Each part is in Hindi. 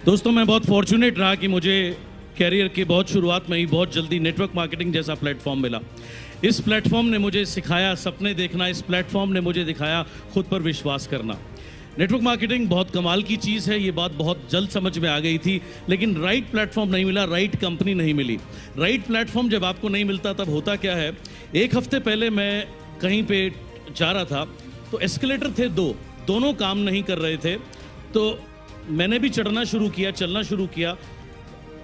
दोस्तों, मैं बहुत फॉर्चुनेट रहा कि मुझे कैरियर की बहुत शुरुआत में ही बहुत जल्दी नेटवर्क मार्केटिंग जैसा प्लेटफॉर्म मिला। इस प्लेटफॉर्म ने मुझे सिखाया सपने देखना, इस प्लेटफॉर्म ने मुझे दिखाया खुद पर विश्वास करना। नेटवर्क मार्केटिंग बहुत कमाल की चीज़ है, ये बात बहुत जल्द समझ में आ गई थी, लेकिन राइट प्लेटफॉर्म नहीं मिला, राइट कंपनी नहीं मिली। राइट प्लेटफॉर्म जब आपको नहीं मिलता तब होता क्या है, एक हफ्ते पहले मैं कहीं पे जा रहा था तो एस्केलेटर थे दोनों काम नहीं कर रहे थे, तो मैंने भी चढ़ना शुरू किया, चलना शुरू किया,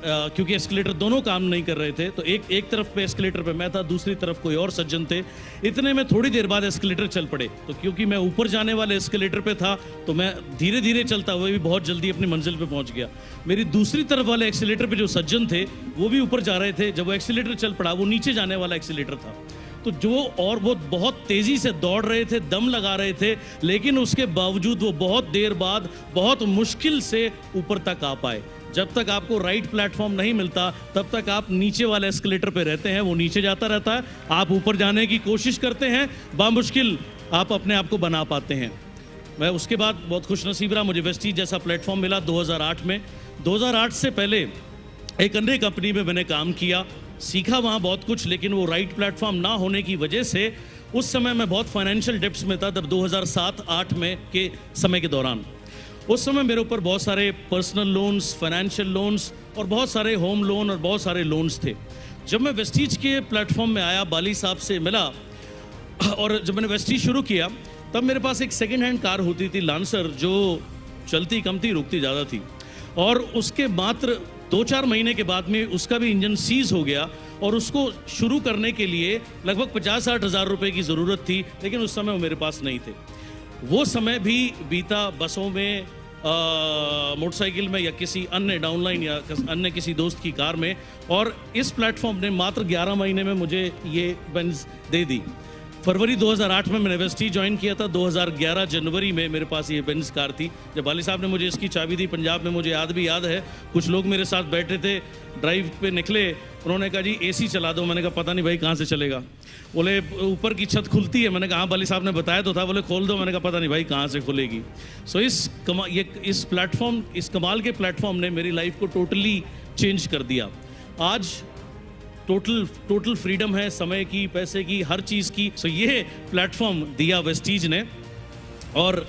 क्योंकि एस्केलेटर दोनों काम नहीं कर रहे थे। तो एक तरफ पे एस्केलेटर पे मैं था, दूसरी तरफ कोई और सज्जन थे। इतने में थोड़ी देर बाद एस्केलेटर चल पड़े, तो क्योंकि मैं ऊपर जाने वाले एस्केलेटर पे था तो मैं धीरे धीरे चलता हुआ भी बहुत जल्दी अपनी मंजिल पे पहुंच गया। मेरी दूसरी तरफ वाले एक्सीलेटर पे जो सज्जन थे वो भी ऊपर जा रहे थे। जब वो एक्सीलेटर चल पड़ा, वो नीचे जाने वाला एक्सीलेटर था, तो वो बहुत तेजी से दौड़ रहे थे, दम लगा रहे थे, लेकिन उसके बावजूद वो बहुत देर बाद बहुत मुश्किल से ऊपर तक आ पाए। जब तक आपको राइट प्लेटफॉर्म नहीं मिलता तब तक आप नीचे वाले एस्केलेटर पे रहते हैं, वो नीचे जाता रहता है, आप ऊपर जाने की कोशिश करते हैं, बामुश्किल आप अपने आप को बना पाते हैं। मैं उसके बाद बहुत खुशनसीब रहा, मुझे वेस्टीज जैसा प्लेटफॉर्म मिला 2008 में। 2008 से पहले एक अन्य कंपनी में मैंने काम किया, सीखा वहाँ बहुत कुछ, लेकिन वो राइट प्लेटफॉर्म ना होने की वजह से उस समय मैं बहुत फाइनेंशियल डेप्ट्स में था। तब 2007-8 में के समय के दौरान उस समय मेरे ऊपर बहुत सारे पर्सनल लोन्स, फाइनेंशियल लोन्स और बहुत सारे होम लोन और बहुत सारे लोन्स थे। जब मैं वेस्टीज के प्लेटफॉर्म में आया, बाली साहब से मिला और जब मैंने वेस्टीज शुरू किया तब मेरे पास एक सेकेंड हैंड कार होती थी लांसर, जो चलती कम थी, रुकती ज़्यादा थी, और उसके मात्र 2-4 महीने के बाद में उसका भी इंजन सीज हो गया और उसको शुरू करने के लिए लगभग 50-60 हज़ार रुपये की ज़रूरत थी, लेकिन उस समय वो मेरे पास नहीं थे। वो समय भी बीता बसों में, मोटरसाइकिल में या किसी अन्य डाउनलाइन या अन्य किसी दोस्त की कार में, और इस प्लेटफॉर्म ने मात्र 11 महीने में मुझे ये बेंज दे दी। फरवरी 2008 में मैंने वेस्टीज ज्वाइन किया था, 2011 जनवरी में मेरे पास ये बेंज कार थी। जब बाली साहब ने मुझे इसकी चाबी दी पंजाब में, मुझे याद है, कुछ लोग मेरे साथ बैठे थे, ड्राइव पे निकले, उन्होंने कहा जी एसी चला दो। मैंने कहा पता नहीं भाई कहाँ से चलेगा। बोले ऊपर की छत खुलती है। मैंने कहा हाँ बाली साहब ने बताया तो था। बोले खोल दो। मैंने कहा पता नहीं भाई कहाँ से खुलेगी। सो इस कमाल के प्लेटफॉर्म ने मेरी लाइफ को टोटली चेंज कर दिया। आज टोटल फ्रीडम है, समय की, पैसे की, हर चीज़ की। सो ये प्लेटफॉर्म दिया वेस्टीज ने, और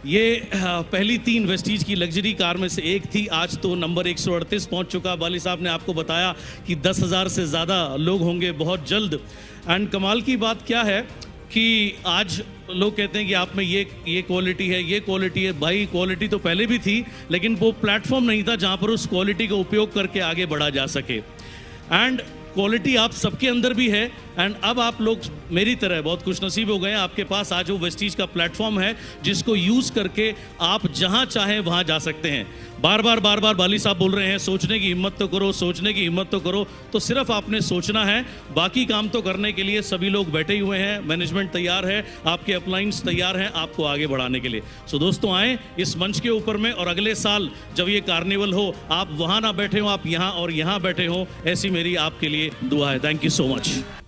ये पहली 3 वेस्टीज की लग्जरी कार में से एक थी। आज तो नंबर 138 पहुंच चुका। बाली साहब ने आपको बताया कि 10,000 से ज़्यादा लोग होंगे बहुत जल्द। एंड कमाल की बात क्या है कि आज लोग कहते हैं कि आप में ये क्वालिटी है, ये क्वालिटी है। भाई क्वालिटी तो पहले भी थी, लेकिन वो प्लेटफॉर्म नहीं था जहां पर उस क्वालिटी का उपयोग करके आगे बढ़ा जा सके। एंड क्वालिटी आप सबके अंदर भी है, एंड अब आप लोग मेरी तरह बहुत खुशनसीब हो गए हैं, आपके पास आज वो वेस्टीज का प्लेटफॉर्म है जिसको यूज़ करके आप जहां चाहें वहां जा सकते हैं। बार बार बाली साहब बोल रहे हैं सोचने की हिम्मत तो करो, सोचने की हिम्मत तो करो। तो सिर्फ आपने सोचना है, बाकी काम तो करने के लिए सभी लोग बैठे हुए हैं, मैनेजमेंट तैयार है, आपके अपलाइंस तैयार हैं आपको आगे बढ़ाने के लिए। सो दोस्तों आएँ इस मंच के ऊपर में, और अगले साल जब ये कार्निवल हो आप वहाँ ना बैठे हो, आप यहाँ और यहाँ बैठे हो, ऐसी मेरी आपके लिए दुआ है। Thank you so much.